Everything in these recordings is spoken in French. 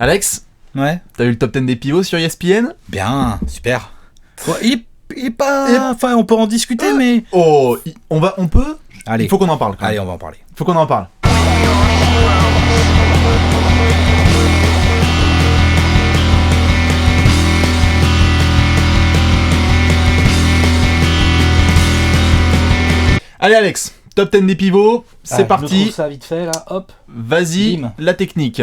Alex, Ouais. t'as eu le top 10 des pivots sur ESPN? Bien, super. Ouais, il est pas... Enfin, on peut en discuter, mais... Oh, on peut? Allez. Il faut qu'on en parle. Allez, on va en parler. Faut qu'on en parle. Allez Alex, top 10 des pivots, c'est parti. Je trouve ça vite fait, là, hop. Vas-y, Bim. la technique.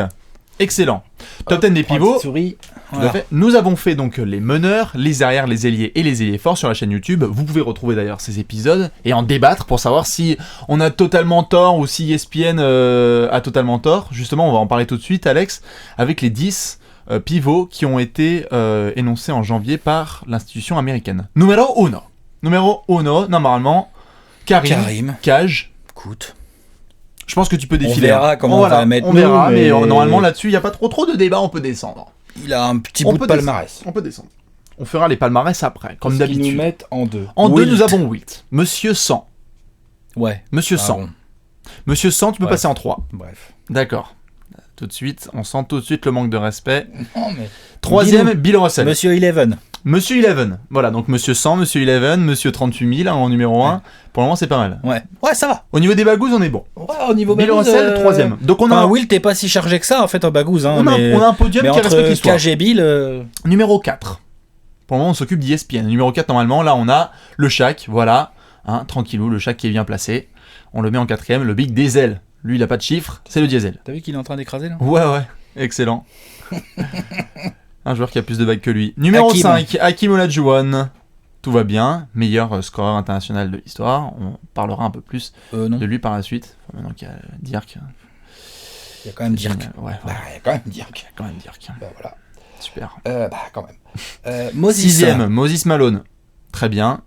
Excellent. Top Hop, 10 des prends une pivots. petite souris. Tout Voilà. à fait. Nous avons fait donc les meneurs, les arrières, les ailiers et les ailiers forts sur la chaîne YouTube. Vous pouvez retrouver d'ailleurs ces épisodes et en débattre pour savoir si on a totalement tort ou si ESPN a totalement tort. Justement, on va en parler tout de suite, Alex, avec les 10 pivots qui ont été énoncés en janvier par l'institution américaine. Numéro 1, normalement, Karim. Cage. Écoute. Je pense que tu peux défiler. On verra comment on va la mettre. On verra, nous, mais normalement là-dessus, il n'y a pas trop de débat, on peut descendre. Il a un petit On bout peut de palmarès. On peut descendre. On fera les palmarès après, comme Qu'est-ce qu'ils d'habitude. nous mettent en 2. En 2, nous avons Wilt. Monsieur 100. Ouais. Monsieur Ah 100. bon. Monsieur 100, tu peux Ouais. passer en 3. Bref. D'accord. Tout de suite, on sent tout de suite le manque de respect. Non, mais... Troisième, Bill Russell. Monsieur Eleven. Monsieur 11. Voilà, donc Monsieur 100, Monsieur 11, Monsieur 38 000 en numéro 1. Ouais. Pour le moment, c'est pas mal. Ouais. Ouais, ça va. Au niveau des bagouses, on est bon. Ouais, au niveau Bill bagouze, Russell, troisième. Donc on a, Will, t'es pas si chargé que ça, en fait, en bagouze. Hein, on a un podium mais qui respecte entre l'histoire. Cage et Bill... Numéro 4. Pour le moment, on s'occupe d'ESPN. Numéro 4, normalement, là, on a le Shaq, voilà. Hein, tranquillou, le Shaq qui est bien placé. On le met en 4ème. Le Big Diesel. Lui, il a pas de chiffre, c'est le diesel. T'as vu qu'il est en train d'écraser, là? Ouais, excellent. Un joueur qui a plus de bagues que lui. Numéro Hakim. 5, Hakim Olajuwon. Tout va bien. Meilleur scoreur international de l'histoire. On parlera un peu plus Non. de lui par la suite. Enfin, maintenant qu'il y a Dirk. Il y a quand même Dirk. Ouais, Bah, il y a quand même Dirk. quand même Dirk. Bah, voilà. Super. Bah, quand même. Moses. 6ème, Moses Malone. Très bien.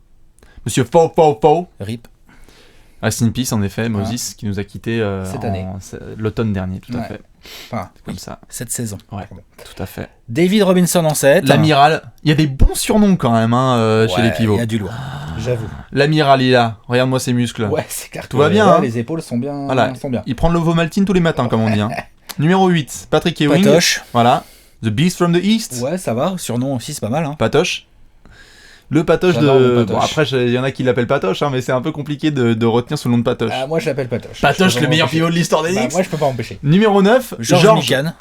Monsieur Faux. RIP. Rest in peace, en effet, Moses, qui nous a quittés Cette année. l'automne dernier, tout à Ouais. fait. Enfin, Comme ça. cette saison. Ouais, Pardon. tout à fait. David Robinson en 7. L'amiral. Il y a des bons surnoms quand même chez les pivots. Il y a du lourd. J'avoue. L'amiral, il est là. Regarde-moi ses muscles. Ouais, c'est clair. Tout va bien, hein. Les épaules sont bien. Voilà. Sont bien. Il prend de l'ovomaltine tous les matins, comme on dit. Hein. Numéro 8, Patrick Ewing. Patoche. Voilà. The Beast from the East. Ouais, ça va. Surnom aussi, c'est pas mal. Hein. Patoche. Le Patoche J'adore de. le Patoche. Bon, après, il y en a qui l'appellent Patoche, hein, mais c'est un peu compliqué de retenir sous le nom de Patoche. Moi, je l'appelle Patoche. Patoche, Je peux le pas meilleur m'empêcher. pivot de l'histoire des Bah, Knicks. moi, je peux pas m'empêcher. Numéro 9, Georges Mikan.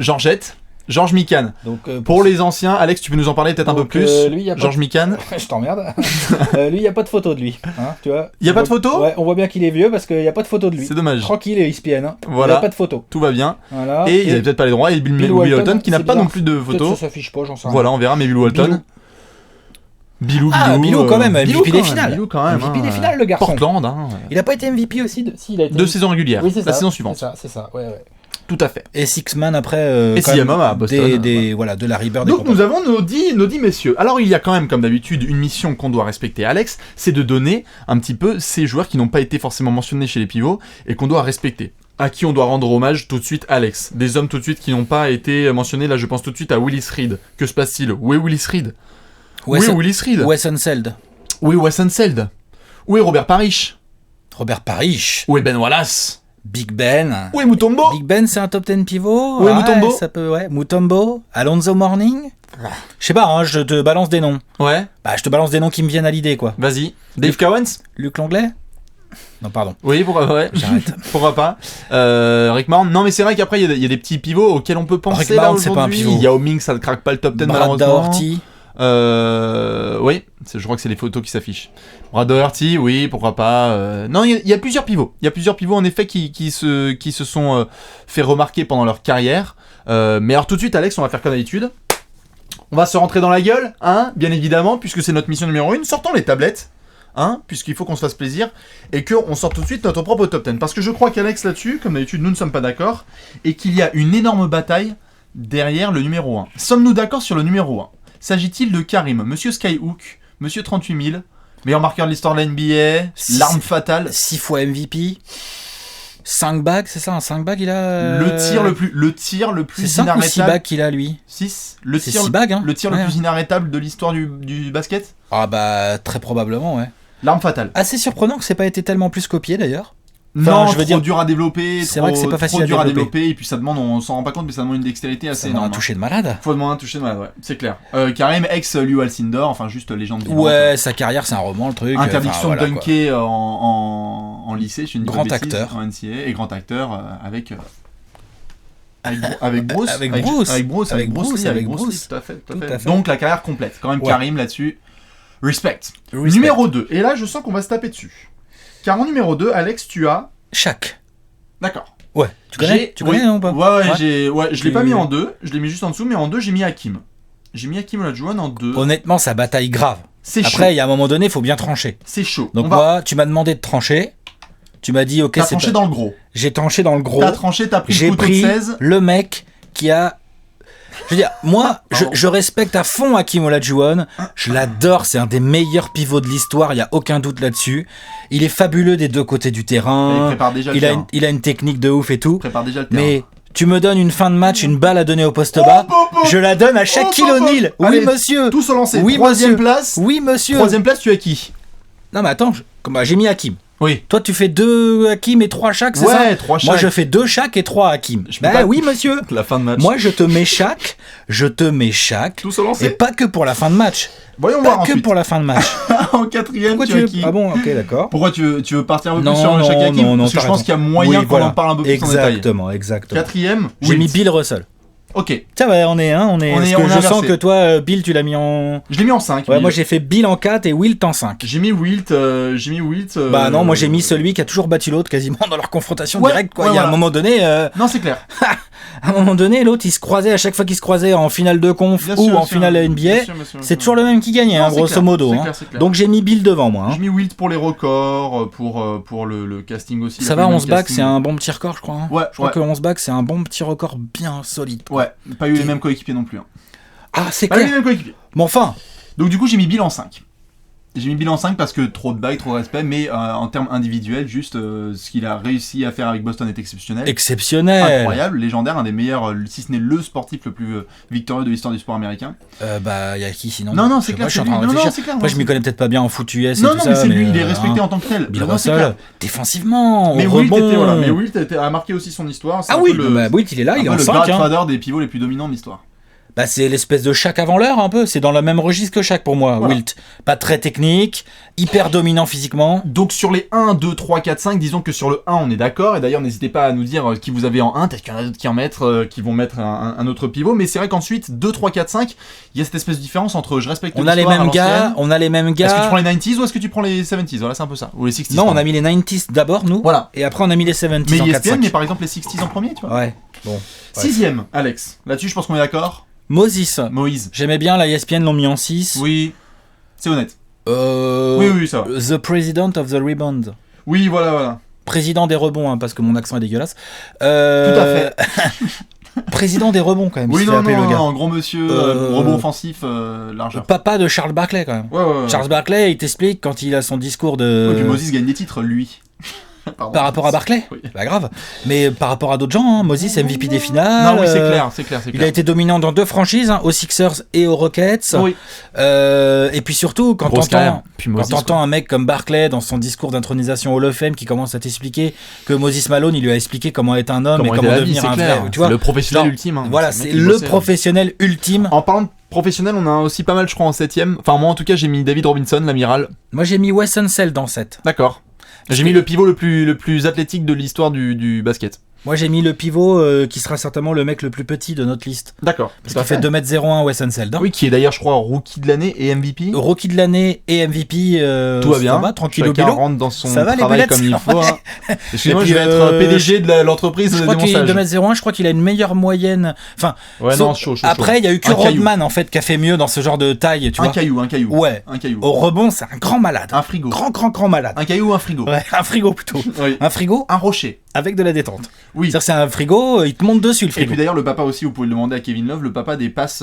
Georges Mikan. Donc, Pour les anciens, Alex, tu peux nous en parler peut-être un peu Donc, plus. lui, y a pas Georges Mikan. je t'emmerde. Lui, il n'y a pas de photo de lui. Hein, tu vois. Y a pas de photo Ouais, on voit bien qu'il est vieux parce qu'il n'y a pas de photo de lui. C'est dommage. Tranquille, ESPN. Hein. Voilà. Il n'y a pas de photo. Tout va bien. Voilà. Et ils avaient peut-être pas les droits. Et Bill Walton, qui n'a c'est pas bizarre. non plus de Peut-être photo. ça s'affiche pas, j'en sais rien. Voilà, on verra, mais Bill Walton. Bilou, Bilou quand même, MVP des finales. Bilou quand même. MVP des finales, le garçon. Portland, hein. Il a pas été MVP aussi Si, il a été Deux saisons régulières. Oui, c'est La ça. saison suivante. C'est ça, ouais. Tout à fait. Et Sixman après. Et quand même Siamam à Boston. Voilà, de la Rebirth. Donc nous avons nos dix messieurs. Alors il y a quand même, comme d'habitude, une mission qu'on doit respecter, Alex, c'est de donner un petit peu ces joueurs qui n'ont pas été forcément mentionnés chez les pivots et qu'on doit respecter. À qui on doit rendre hommage tout de suite, Alex. Des hommes tout de suite qui n'ont pas été mentionnés. Là, je pense tout de suite à Willis Reed. Que se passe-t-il? Où est Willis Reed? Où est Willis Reed? Wes Unseld. Où est Wes Unseld? Où est Robert Parrish? Robert Parrish. Où est Ben Wallace? Big Ben. Où est Mutombo? Big Ben, c'est un top 10 pivot. Où est Mutombo? Ça peut, ouais. Mutombo. Alonzo Mourning. Je sais pas, hein, je te balance des noms. Ouais, Bah, je te balance des noms qui me viennent à l'idée, quoi. vas-y. Dave Cowens? Luc Langlais. Non, pardon. Oui, ouais. J'arrête. Pourquoi pas. Rick Mahorn. Non, mais c'est vrai qu'après, il y a des petits pivots auxquels on peut penser Rick là Mahorn, c'est pas un aujourd'hui. pivot. Yao Ming, ça ne craque pas le top 10 Brad malheureusement. Daugherty. Oui, je crois que c'est les photos qui s'affichent. Brad Daugherty, oui, pourquoi pas. Non, il y a plusieurs pivots. Il y a plusieurs pivots en effet qui se sont fait remarquer pendant leur carrière. Mais alors tout de suite, Alex, on va faire comme d'habitude. On va se rentrer dans la gueule, hein, bien évidemment, puisque c'est notre mission numéro 1. Sortons les tablettes, hein, puisqu'il faut qu'on se fasse plaisir, et qu'on sorte tout de suite notre propre top 10. Parce que je crois qu'Alex, là-dessus, comme d'habitude, nous ne sommes pas d'accord, et qu'il y a une énorme bataille derrière le numéro 1. Sommes-nous d'accord sur le numéro 1? S'agit-il de Karim, Monsieur Skyhook, Monsieur 38 000, meilleur marqueur de l'histoire de la NBA, l'arme fatale, 6 fois MVP. 5 bagues, c'est ça, un 5 bagues il a. le tir le plus C'est 5 ou 6 inarrêtable. bagues qu'il a lui. 6 C'est 6 bagues, hein. Le tir Ouais. le plus inarrêtable de l'histoire du basket. Ah bah, très probablement, ouais. L'arme fatale. Assez surprenant que c'est pas été tellement plus copié d'ailleurs. Non, je veux trop dire, dur à développer. c'est vrai que c'est pas facile trop à dur développer. et puis ça demande, on s'en rend pas compte, mais ça demande une dextérité assez ça m'a un énorme. toucher de malade. Faut demander un toucher de malade, ouais, c'est clair. Karim ex Lew Alcindor, enfin juste légende vivante. Ouais, sa carrière, c'est un roman, le truc. Interdiction Enfin, de voilà, dunker en lycée, je suis une Grand acteur. en NCAA, et grand acteur avec Bruce. Avec Bruce. Avec Bruce. Avec Bruce, Lee, avec Bruce. Bruce. Tout à fait. Tout à fait. Donc la carrière complète. Quand même Ouais. Karim là-dessus. Respect. Respect. Numéro 2. Et là, je sens qu'on va se taper dessus. Car en numéro 2, Alex, tu as... Shaq. D'accord. Ouais. Tu connais Oui. ou pas? Ouais, je l'ai pas Tu- mis en 2. Je l'ai mis juste en dessous, mais en 2, j'ai mis Hakim. J'ai mis Hakim Olajuwon en 2. Honnêtement, ça bataille grave. C'est chaud. Après, il y a un moment donné, il faut bien trancher. C'est chaud. Donc moi, tu m'as demandé de trancher. Tu m'as dit, ok, T'as c'est tranché pas- dans le gros. J'ai tranché dans le gros. T'as tranché, t'as pris J'ai le couteau pris de 16. le mec qui a... Je veux dire, moi, Pardon. je respecte à fond Hakim Olajuwon. Je l'adore, c'est un des meilleurs pivots de l'histoire, il n'y a aucun doute là-dessus. Il est fabuleux des deux côtés du Il terrain. prépare déjà le Il a, terrain. il a une technique de ouf et tout. Il prépare déjà le terrain. Mais tu me donnes une fin de match, une balle à donner au poste bas, je la donne à Shaquille O'Neal. Oui, Allez, monsieur. Tous au lancer. Oui, Troisième monsieur. place. Oui, monsieur. Troisième place, tu as qui? Non, mais attends, j'ai mis Hakim. Oui. Toi, tu fais 2 Hakim et 3 Shaq, c'est ça? Ouais, 3 Moi, Shaq. je fais 2 Shaq et 3 Hakim. Je peux Bah pas- oui, monsieur. La fin de match. Moi, je te mets Shaq, Tous au lancer. et pas que pour la fin de match. Voyons Pas voir que ensuite. pour la fin de match. En quatrième, Pourquoi tu tu as veux... qui? Ah bon, ok, d'accord. Pourquoi tu veux partir un peu Non, plus sur le non, Shaq Hakim? non, Parce que t'as je pense raison. qu'il y a moyen Oui, qu'on en parle un peu plus en détail. Exactement. Quatrième, J'ai mis Wilt. Bill Russell. Ok. Tiens, ouais, on est. On est- Parce on que est je inversé. sens que toi, Bill, tu l'as mis en. Je l'ai mis en 5. Ouais, moi j'ai fait Bill en 4 et Wilt en 5. J'ai mis Wilt. Bah non, moi j'ai mis celui qui a toujours battu l'autre quasiment dans leur confrontation Ouais, directe, quoi. ouais, Il y a un voilà. moment donné. Non, c'est clair. À un moment donné, l'autre il se croisait à chaque fois qu'il se croisait en finale de conf Bien ou sûr, en bien sûr. finale NBA. Bien sûr, bien sûr, C'est bien toujours le même qui gagnait, Non, hein, c'est grosso clair, modo. c'est hein. clair, c'est clair. Donc j'ai mis Bill devant moi. hein. J'ai mis Wilt pour les records, pour le casting aussi. Ça le va, même 11 bacs, casting. c'est un bon petit record, je crois. hein. Ouais, Je crois ouais. que 11 bacs, c'est un bon petit record bien solide. Ouais, pas eu les mêmes coéquipiers non plus. Hein. Ah, c'est Pas eu les clair. mêmes coéquipiers. Mais enfin, Donc du coup, j'ai mis Bill en 5. J'ai mis Bill en 5 parce que trop de bagues, trop de respect, mais en termes individuels, juste ce qu'il a réussi à faire avec Boston est exceptionnel. exceptionnel. Incroyable, légendaire, un des meilleurs, si ce n'est le sportif le plus victorieux de l'histoire du sport américain. Bah, y a qui sinon? Non, non, Je c'est sais clair, pas, je suis c'est en train de lui. Non, réfléchir. non, c'est clair, Après, non, je m'y c'est- connais peut-être pas bien en foot US et Non, tout non, ça. mais c'est lui, il est hein. respecté en tant que tel. Bill Non, c'est Russell, clair. défensivement, Mais au Wilt, rebond. a marqué aussi son histoire. C'est Ah un oui, peu le, bah, Wilt, il est là, il est un en peu le 5. Hein. Godfather des pivots les plus dominants de l'histoire. Bah, c'est l'espèce de Shaq avant l'heure, un peu. C'est dans le même registre que Shaq pour moi, Voilà. Wilt. Pas très technique, hyper dominant physiquement. Donc sur les 1, 2, 3, 4, 5, disons que sur le 1 on est d'accord, et d'ailleurs n'hésitez pas à nous dire qui vous avez en 1, peut-être qu'il y en a d'autres qui vont mettre un autre pivot, mais c'est vrai qu'ensuite 2, 3, 4, 5, il y a cette espèce de différence entre je respecte On a les l'histoire à mêmes gars, l'ancienne. on a les mêmes Est-ce que tu gars. prends les 90s ou est-ce que tu prends les 70s? Voilà, c'est un peu ça. Ou les 60s. Non, on pardon. a mis les 90s d'abord, nous. Voilà. Et après, on a mis les 70s Mais en ESPN, 4-5. mais par exemple les 60s en premier, tu vois. Ouais, bon. Sixième, Alex. Là-dessus, je pense qu'on est d'accord. Moses. Moïse. J'aimais bien, la ESPN l'ont mis en 6. Oui. C'est honnête. Euh... Oui, ça va. The President of the Rebound. Oui, voilà. Président des rebonds, hein, parce que mon accent est dégueulasse. Tout à fait. Président des rebonds, quand même, Oui, il se fait non, appeler le gars. non, gros monsieur, robot offensif, largeur. Papa de Charles Barkley, quand même. Ouais. Charles Barkley, il t'explique quand il a son discours de... Et puis Moses gagne des titres, lui. Pardon. Par rapport à Barkley, Oui. pas grave. Mais par rapport à d'autres gens, hein, Moses MVP des finales. Non, oui, c'est clair, c'est clair. Il a été dominant dans 2 franchises, hein, aux Sixers et aux Rockets. Oui. Et puis surtout, quand Grosse carrière. t'entends Puis Moses, un mec comme Barkley dans son discours d'intronisation Hall of Fame qui commence à t'expliquer que Moses Malone, il lui a expliqué comment être un homme et comment devenir un vrai. Tu vois, le professionnel genre, ultime. Hein. voilà, le c'est mec qui le bossait. professionnel ultime. En parlant de professionnel, on a aussi pas mal, je crois, en 7ème. Enfin, moi, en tout cas, j'ai mis David Robinson, l'amiral. Moi, j'ai mis Wes Unseld dans 7. D'accord. J'ai mis le pivot le plus athlétique de l'histoire du basket. Moi, j'ai mis le pivot qui sera certainement le mec le plus petit de notre liste. D'accord. Parce qu'il fait 2m01, Wes Unseld. Hein. Oui, qui est d'ailleurs, je crois, rookie de l'année et MVP. Rookie de l'année et MVP. Tout va bien. Tranquille au Chacun bilo. rentre dans son Ça va, les travail bullets, comme il faut. Hein. Excusez-moi, Et je puis, vais être PDG de l'entreprise Je de crois qu'il est démontage. 2m01, je crois qu'il a une meilleure moyenne. Enfin, Ouais, non, chaud. après, il y a eu que Un caillou. Rodman en fait qui a fait mieux dans ce genre de taille, tu Un vois. caillou. Ouais. Un caillou. Au rebond, c'est un grand malade. Un frigo. Grand malade. Un caillou ou un frigo. Ouais, un frigo plutôt. Oui. Un frigo Un rocher. avec de la détente. Oui. C'est-à-dire c'est un frigo, il te monte dessus le Et frigo. puis d'ailleurs, le papa aussi, vous pouvez le demander à Kevin Love, le papa des passes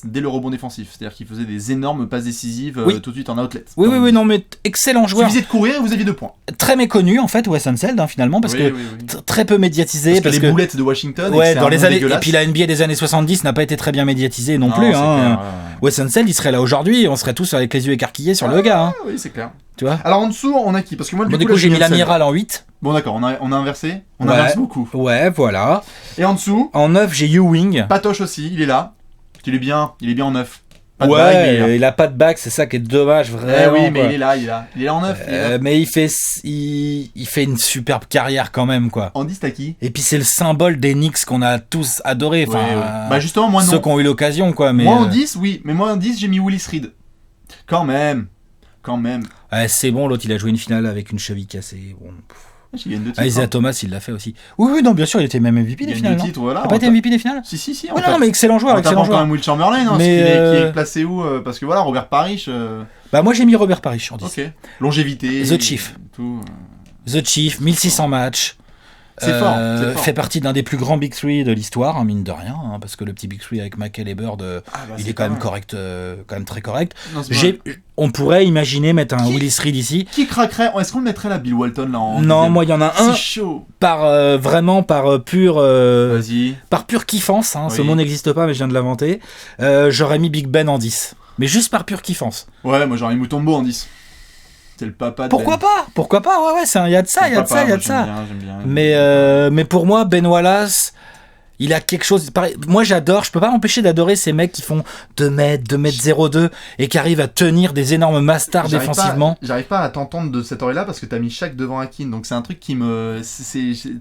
dès le rebond défensif. C'est-à-dire qu'il faisait des énormes passes décisives Oui. tout de suite en outlet. Oui, non mais excellent Il joueur. suffisait de courir et vous aviez 2 points. Très méconnu en fait, Wes Unseld hein, finalement parce Oui, que oui. très peu médiatisé. Parce que les boulettes de Washington. et que Ouais, c'est dans un les nom années. dégueulasse. Et puis la NBA des années 70 n'a pas été très bien médiatisée non, Non, plus. c'est Hein. clair, Wes Unseld, il serait là aujourd'hui, on serait tous avec les yeux écarquillés sur le gars. Hein. Oui, c'est clair. Tu vois. Alors en dessous, on a qui? Parce que moi, Bon, du coup, j'ai mis l'amiral en 8. Bon, d'accord, on a inversé. On Ouais. inverse beaucoup. Ouais, voilà. Et en dessous, En 9, j'ai Ewing. Patoche aussi, il est là. Il est bien en 9. Pas de Ouais, bague, mais il est là. il a pas de bague, c'est ça qui est dommage, Eh vraiment. oui, mais quoi. il est là. Il est là en 9. Mais il fait une superbe carrière quand même, quoi. En 10, t'as qui? Et puis c'est le symbole des Knicks qu'on a tous adoré. Enfin, Ouais. Bah justement, moi non. ceux qui ont eu l'occasion, quoi. Mais, Moi en 10, oui. Mais moi en 10, j'ai mis Willis Reed. Quand même. ouais, c'est bon, l'autre il a joué une finale avec une cheville cassée. Bon. Il gagne 2 titres. Isaiah Thomas, il l'a fait aussi. Oui, non, bien sûr, il était même MVP Il des gagne finales. 2 Non titres, voilà. T'as pas été MVP des finales? Si. Ouais, non, mais excellent joueur, On excellent t'apprend quand joueur. même Will Chamberlain, hein, Mais, qui est placé où parce que voilà, Robert Parrish. Bah, moi j'ai mis Robert Parrish en 10. Ok. Longévité. The Chief. Tout. The Chief, 1600 matchs. C'est fort, c'est fort. Fait partie d'un des plus grands Big Three de l'histoire, hein, mine de rien, hein, parce que le petit Big Three avec McHale et Bird, il est quand même correct, quand même très correct. Non, c'est pas On pourrait imaginer mettre un Qui- Willis Reed ici. Qui craquerait? Est-ce qu'on le mettrait là, Bill Walton là en Non, deuxième? moi il y en a un C'est chaud. vraiment par pure Vas-y. par pure kiffance, hein, ce Oui. mot n'existe pas mais je viens de l'inventer. J'aurais mis Big Ben en 10. Mais juste par pure kiffance. Ouais, moi j'aurais mis Mutombo en 10. C'est le papa de Pourquoi Ben. pas? Pourquoi pas? Ouais, il y a de ça, C'est il y le a de papa, ça, il y a moi, de ça. J'aime bien. Mais pour moi, Ben Wallace, il a quelque chose. Moi, j'adore, je peux pas m'empêcher d'adorer ces mecs qui font 2 mètres, 2 mètres 02 et qui arrivent à tenir des énormes masters défensivement. J'arrive pas à t'entendre de cette oreille-là parce que t'as mis Shaq devant Hakim, donc c'est un truc qui me.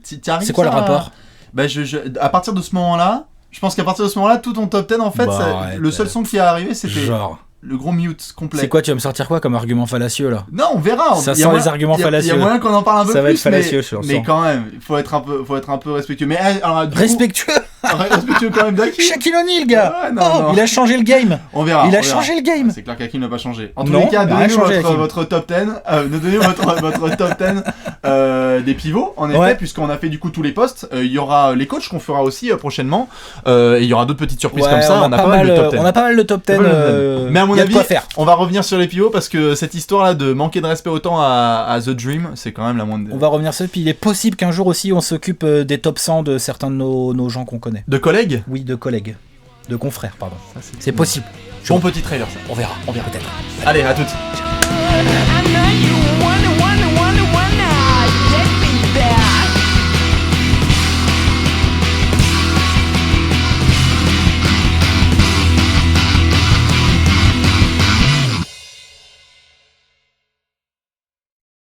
T'y arrives C'est quoi le ça, rapport? Bah, à partir de ce moment-là, je pense qu'à partir de ce moment-là, tout ton top 10, en fait, Bah, ça- arrête. le seul son qui est arrivé, c'était Genre. le gros mute complet. C'est quoi, tu vas me sortir quoi comme argument fallacieux là? Non, on verra. Ça Il y a sent moyen- les arguments il y a fallacieux. moyen qu'on en parle un peu Ça va plus, être fallacieux, je mais sens. quand même, il faut être un peu respectueux. Mais alors, du coup, Respectueux! respectueux quand même d'Hakim. Shaquille O'Neal, gars! Ouais, non, Oh, non. il a changé le game! On verra. Il a on verra. changé le game! C'est clair qu'Hakim n'a pas changé. En tous Non, les cas, il a rien donnez-nous changé, Hakim. votre top 10. Donnez-nous votre top 10 des pivots, en effet, Ouais. puisqu'on a fait du coup tous les postes. Il y aura les coachs qu'on fera aussi prochainement. Et il y aura d'autres petites surprises Ouais, comme ça. On a pas mal de top 10. on a pas mal de top 10. C'est pas mal. Mais à mon y a de avis, quoi faire. on va revenir sur les pivots parce que cette histoire-là de manquer de respect autant à The Dream, c'est quand même la moindre. On va revenir sur ça. Puis il est possible qu'un jour aussi on s'occupe des top 100 de certains de nos gens qu'on connaît. De collègues. Oui, de collègues. De confrères, pardon. Ça, C'est possible. Bon petit trailer ça. On verra peut-être. Allez, à toutes. I know you wonder why